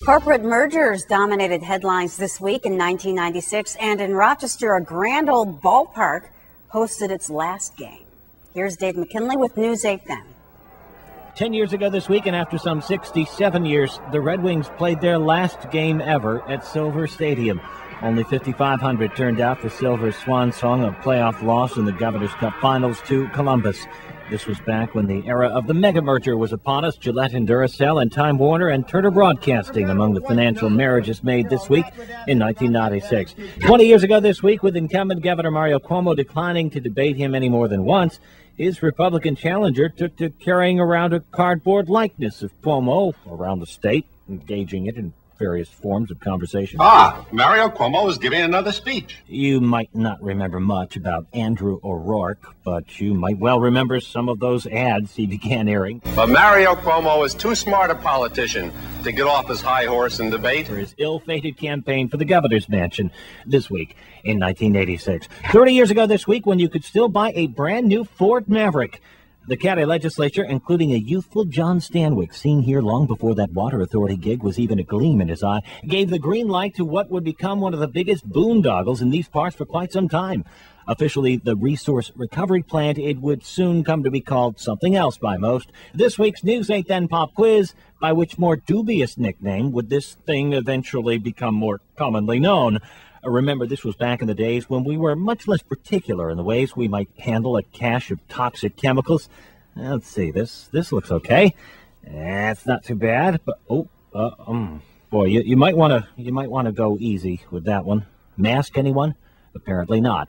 Corporate mergers dominated headlines this week in 1996, and in Rochester, a grand old ballpark hosted its last game. Here's Dave McKinley with News 8 Then. 10 years ago this week, and after some 67 years, the Red Wings played their last game ever at Silver Stadium. Only 5,500 turned out for Silver's swan song, a playoff loss in the Governor's Cup Finals to Columbus. This was back when the era of the mega merger was upon us. Gillette and Duracell and Time Warner and Turner Broadcasting among the financial marriages made this week in 1996. 20 years ago this week, with incumbent Governor Mario Cuomo declining to debate him any more than once, his Republican challenger took to carrying around a cardboard likeness of Cuomo around the state, engaging it in various forms of conversation. Mario Cuomo is giving another speech. You might not remember much about Andrew O'Rourke, but you might well remember some of those ads he began airing. But Mario Cuomo is too smart a politician to get off his high horse and debate. For his ill-fated campaign for the governor's mansion this week in 1986. 30 years ago this week, when you could still buy a brand new Ford Maverick, the county legislature, including a youthful John Stanwyck, seen here long before that water authority gig was even a gleam in his eye, gave the green light to what would become one of the biggest boondoggles in these parts for quite some time. Officially the Resource Recovery Plant, it would soon come to be called something else by most. This week's News 8 Then Pop Quiz: by which more dubious nickname would this thing eventually become more commonly known? Remember, this was back in the days when we were much less particular in the ways we might handle a cache of toxic chemicals. Let's see, this looks okay. That's not too bad, but boy, you might want to go easy with that one. Mask anyone? Apparently not.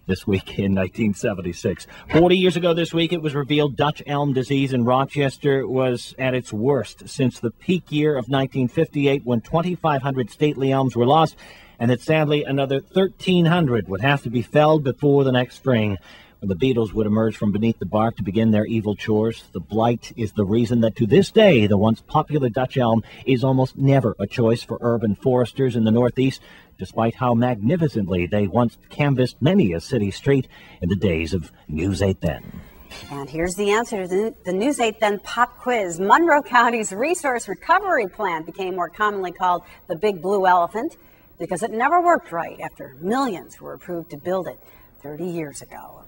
This week in 1976. 40 years ago this week, it was revealed Dutch elm disease in Rochester was at its worst since the peak year of 1958, when 2,500 stately elms were lost, and that sadly another 1,300 would have to be felled before the next spring, when the beetles would emerge from beneath the bark to begin their evil chores. The blight is the reason that to this day the once popular Dutch elm is almost never a choice for urban foresters in the Northeast, despite how magnificently they once canvassed many a city street in the days of News 8 Then. And here's the answer to the News 8 Then Pop Quiz. Monroe County's Resource Recovery Plan became more commonly called the Big Blue Elephant because it never worked right after millions were approved to build it 30 years ago.